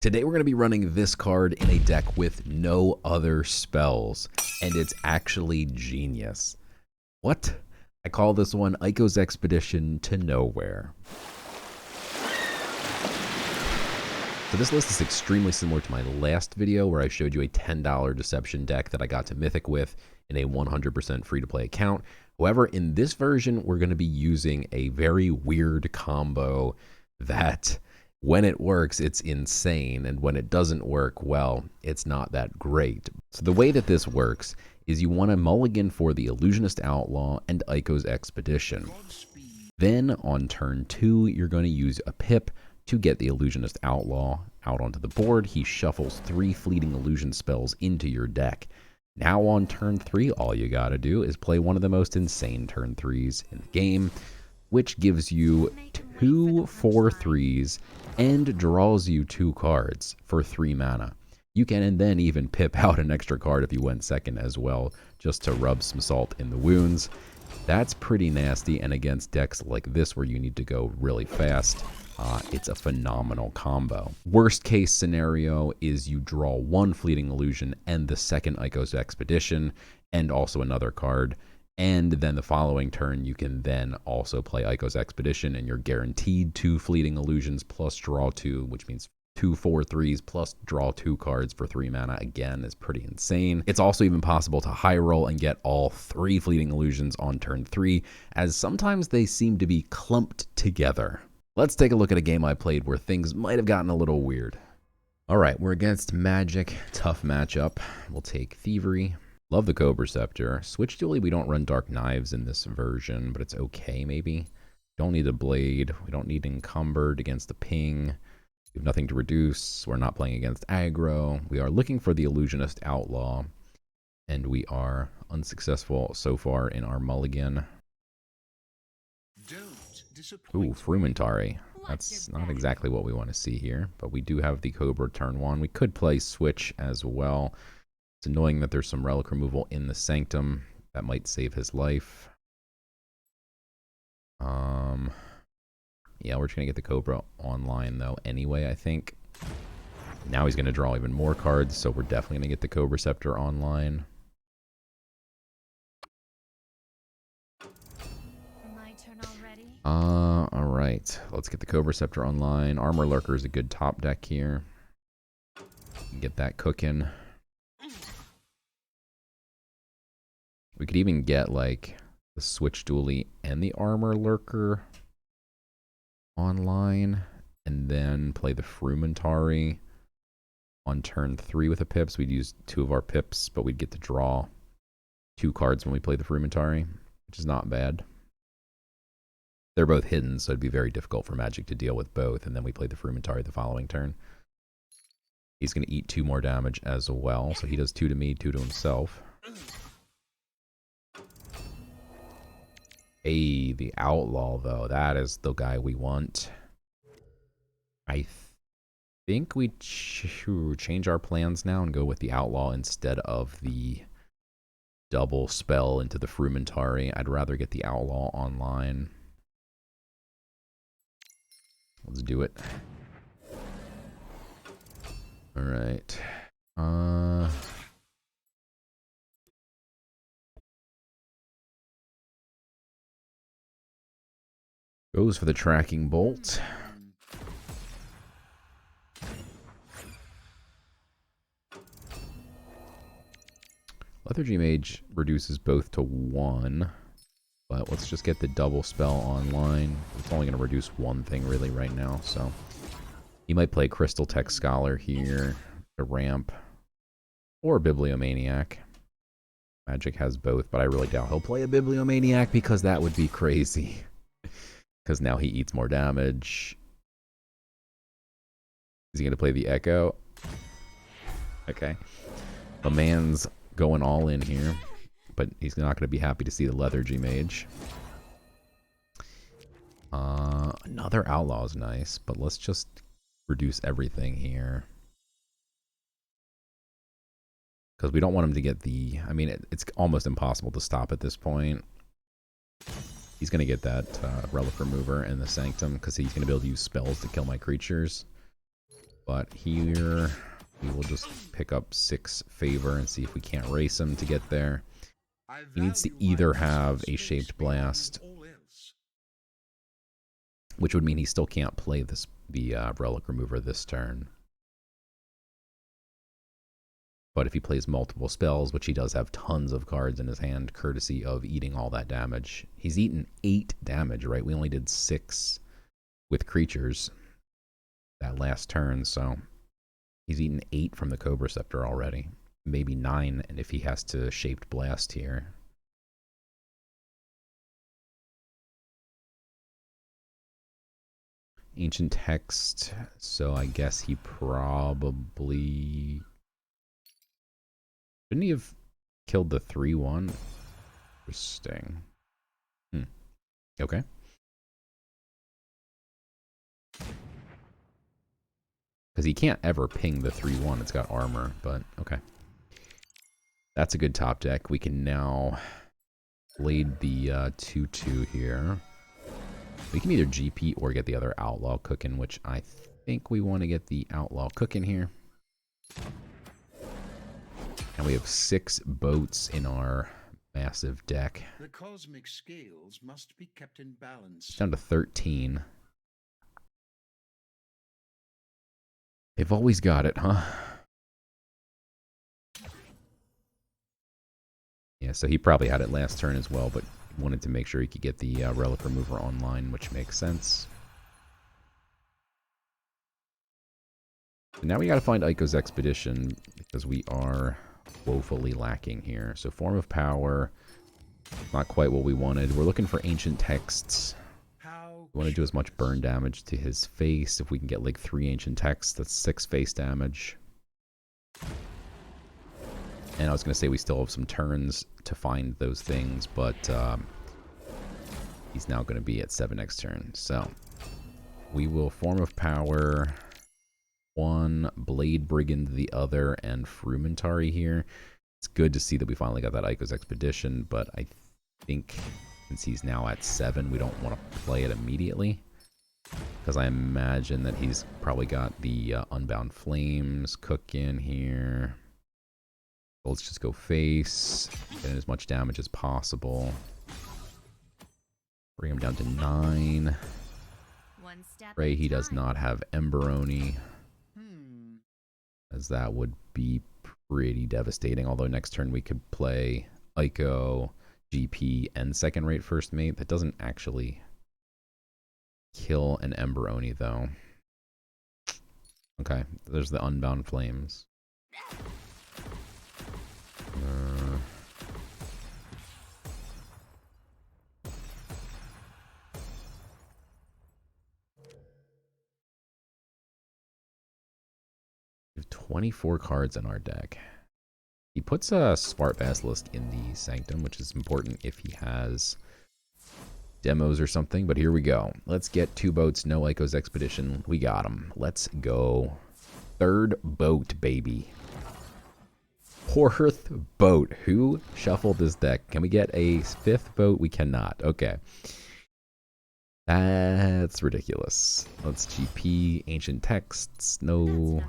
Today we're going to be running this card in a deck with no other spells, and it's actually genius. What? I call this one Ico's Expedition to Nowhere. So this list is extremely similar to my last video where I showed you a $10 Deception deck that I got to Mythic with in a 100% free-to-play account. However, in this version, we're going to be using a very weird combo that, when it works, it's insane, and when it doesn't work, well, it's not that great. So the way that this works is you want to mulligan for the Illusionist Outlaw and Ico's Expedition. Then, on turn 2, you're going to use a pip to get the Illusionist Outlaw out onto the board. He shuffles 3 Fleeting Illusion spells into your deck. Now on turn 3, all you gotta do is play one of the most insane turn 3s in the game, which gives you 2 4/3s and draws you 2 cards for 3 mana. You can then even pip out an extra card if you went second as well, just to rub some salt in the wounds. That's pretty nasty, and against decks like this where you need to go really fast, it's a phenomenal combo. Worst case scenario is you draw 1 Fleeting Illusion and the second Ico's Expedition, and also another card. And then the following turn, you can then also play Ico's Expedition, and you're guaranteed 2 Fleeting Illusions plus draw 2, which means 2 4/3s plus draw 2 cards for 3 mana. Again, is pretty insane. It's also even possible to high roll and get all 3 Fleeting Illusions on turn 3, as sometimes they seem to be clumped together. Let's take a look at a game I played where things might have gotten a little weird. All right, we're against Magic. Tough matchup. We'll take Thievery. Love the Cobra Scepter. Switch Dually, we don't run Dark Knives in this version, but it's okay maybe. Don't need a Blade. We don't need Encumbered against the Ping. We have nothing to reduce. We're not playing against aggro. We are looking for the Illusionist Outlaw, and we are unsuccessful so far in our mulligan. Ooh, Frumentary. That's not exactly what we want to see here, but we do have the Cobra turn 1. We could play Switch as well. It's annoying that there's some relic removal in the Sanctum. That might save his life. Yeah, we're just going to get the Cobra online, though, anyway, I think. Now he's going to draw even more cards, so we're definitely going to get the Cobra Scepter online. Alright. Let's get the Cobra Scepter online. Armor Lurker is a good top deck here. Get that cooking. We could even get, like, the Switch Dually and the Armor Lurker online, and then play the Frumentary on turn 3 with a pip. So we'd use 2 of our pips, but we'd get to draw 2 cards when we play the Frumentary, which is not bad. They're both hidden, so it'd be very difficult for Magic to deal with both, and then we play the Frumentary the following turn. He's going to eat 2 more damage as well, so he does 2 to me, 2 to himself. Hey, the Outlaw, though. That is the guy we want. I think we change our plans now and go with the Outlaw instead of the double spell into the Frumentary. I'd rather get the Outlaw online. Let's do it. All right. Goes for the Tracking Bolt. Lethargy Mage reduces both to 1, but let's just get the double spell online. It's only going to reduce 1 thing really right now, so he might play Crystal Tech Scholar here, a ramp, or Bibliomaniac. Magic has both, but I really doubt he'll play a Bibliomaniac because that would be crazy. Because now he eats more damage. Is he going to play the Echo? Okay. The man's going all in here, but he's not going to be happy to see the Lethargy Mage. Another Outlaw is nice, but let's just reduce everything here. Because we don't want him to get the... I mean, it's almost impossible to stop at this point. He's going to get that Relic Remover in the Sanctum, because he's going to be able to use spells to kill my creatures. But here, we will just pick up 6 favor and see if we can't race him to get there. He needs to either have a Shaped Blast, which would mean he still can't play the Relic Remover this turn. But if he plays multiple spells, which he does have tons of cards in his hand, courtesy of eating all that damage. He's eaten 8 damage, right? We only did 6 with creatures that last turn, so he's eaten 8 from the Cobra Scepter already. Maybe 9, and if he has to Shaped Blast here. Ancient Text, so I guess he probably... Shouldn't he have killed the 3/1? Interesting. Okay. Because he can't ever ping the 3/1. It's got armor, but okay. That's a good top deck. We can now blade the 2/2 here. We can either GP or get the other Outlaw cooking, which I think we want to get the Outlaw cooking here. And we have 6 boats in our massive deck. The cosmic scales must be kept in balance. It's down to 13. They've always got it, huh? Yeah, so he probably had it last turn as well, but wanted to make sure he could get the Relic Remover online, which makes sense. So now we got to find Ico's Expedition, because we are woefully lacking here. So Form of Power, not quite what we wanted. We're looking for Ancient Texts. We want to do as much burn damage to his face. If we can get like 3 Ancient Texts, that's 6 face damage. And I was going to say we still have some turns to find those things, but he's now going to be at 7 next turn. So we will Form of Power 1, Blade Brigand the other, and Frumentari here. It's good to see that we finally got that Ico's Expedition, but I think since he's now at 7, we don't want to play it immediately. Because I imagine that he's probably got the Unbound Flames cook in here. So let's just go face, get in as much damage as possible. Bring him down to 9. Pray he does not have Emberoni, as that would be pretty devastating. Although next turn we could play Ico, GP, and second rate first mate. That doesn't actually kill an Emberoni, though. Okay, there's the Unbound Flames. We have 24 cards in our deck. He puts a Smart Basilisk in the Sanctum, which is important if he has demos or something. But here we go. Let's get 2 boats, no Ico's Expedition. We got him. Let's go. 3rd boat, baby. 4th boat. Who shuffled this deck? Can we get a 5th boat? We cannot. Okay. That's ridiculous. Let's GP. Ancient Texts. No.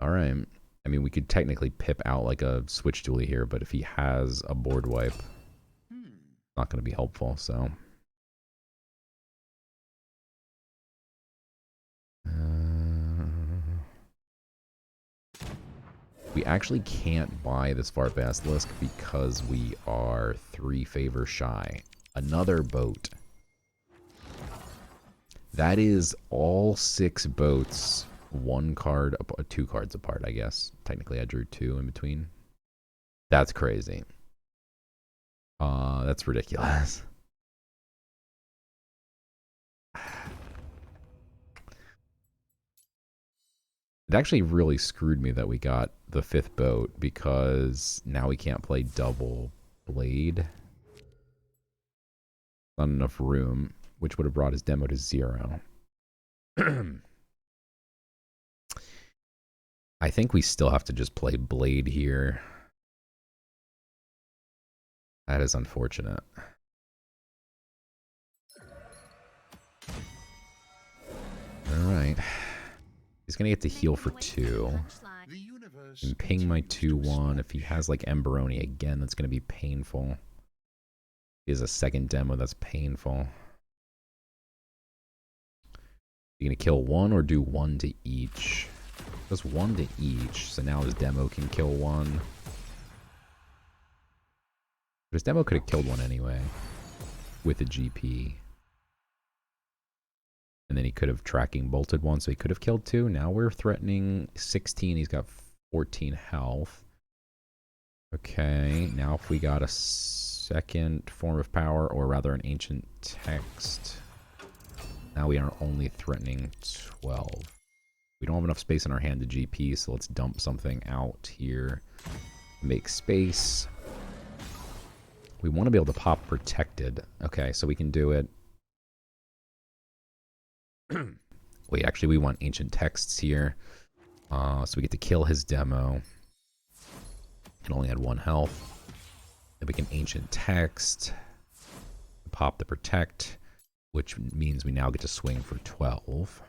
Alright. I mean, we could technically pip out like a Switch Dually here, but if he has a board wipe, not going to be helpful, so. We actually can't buy this Fart Basilisk because we are 3 favor shy. Another boat. That is all 6 boats. 1 card, 2 cards apart, I guess. Technically, I drew 2 in between. That's crazy. That's ridiculous. It actually really screwed me that we got the 5th boat, because now we can't play double blade. Not enough room, which would have brought his demo to 0. I think we still have to just play blade here. That is unfortunate. Alright. He's going to get to heal for 2. The universe And ping my continues to 2/1. If he splash. has like Emberoni again, that's going to be painful. He has a second demo, that's painful. You going to kill 1 or do 1 to each? Just 1 to each, so now his demo can kill 1. But his demo could have killed 1 anyway with a GP. And then he could have tracking bolted 1, so he could have killed 2. Now we're threatening 16. He's got 14 health. Okay, now if we got a second form of power, or rather an ancient text, now we are only threatening 12. We don't have enough space in our hand to GP, so let's dump something out here. Make space. We want to be able to pop protected. Okay, so we can do it. Wait, actually, we want ancient texts here. So we get to kill his demo. Can only add 1 health. Then we can ancient text. Pop the protect, which means we now get to swing for 12.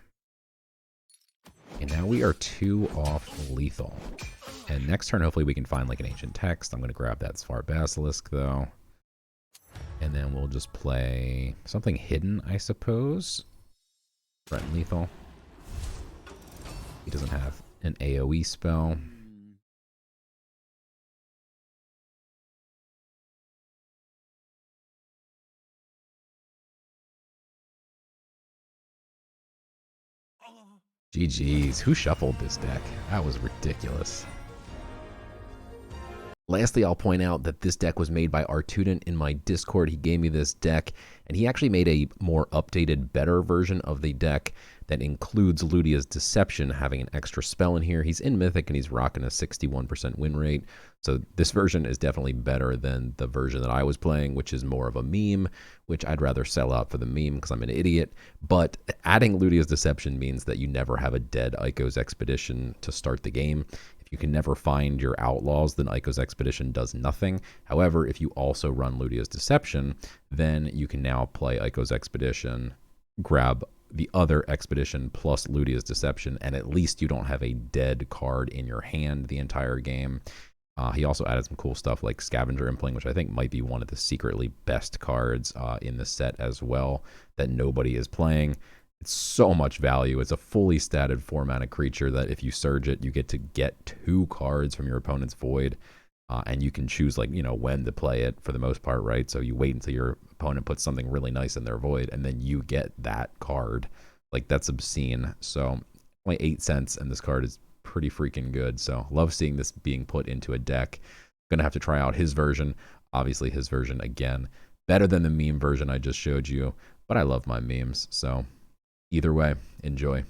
And now we are 2 off lethal. And next turn, hopefully we can find like an ancient text. I'm going to grab that Svar Basilisk, though. And then we'll just play something hidden, I suppose. Threaten lethal. He doesn't have an AoE spell. GG's. Who shuffled this deck? That was ridiculous. Lastly, I'll point out that this deck was made by Artudent in my Discord. He gave me this deck, and he actually made a more updated, better version of the deck that includes Ludia's Deception, having an extra spell in here. He's in Mythic, and he's rocking a 61% win rate. So this version is definitely better than the version that I was playing, which is more of a meme, which I'd rather sell out for the meme because I'm an idiot. But adding Ludia's Deception means that you never have a dead Ico's Expedition to start the game. If you can never find your outlaws, then Ico's Expedition does nothing. However, if you also run Ludia's Deception, then you can now play Ico's Expedition, grab the other Expedition plus Ludia's Deception, and at least you don't have a dead card in your hand the entire game. He also added some cool stuff like Scavenger Impling, which I think might be one of the secretly best cards in the set as well that nobody is playing. It's so much value. It's a fully statted 4-mana creature that if you surge it, you get to get 2 cards from your opponent's void. And you can choose, like, you know, when to play it for the most part, right? So you wait until your opponent puts something really nice in their void, and then you get that card. Like, that's obscene. So only 8 cents, and this card is pretty freaking good. So love seeing this being put into a deck. Gonna have to try out his version. Obviously, his version, again, better than the meme version I just showed you. But I love my memes, so either way, enjoy.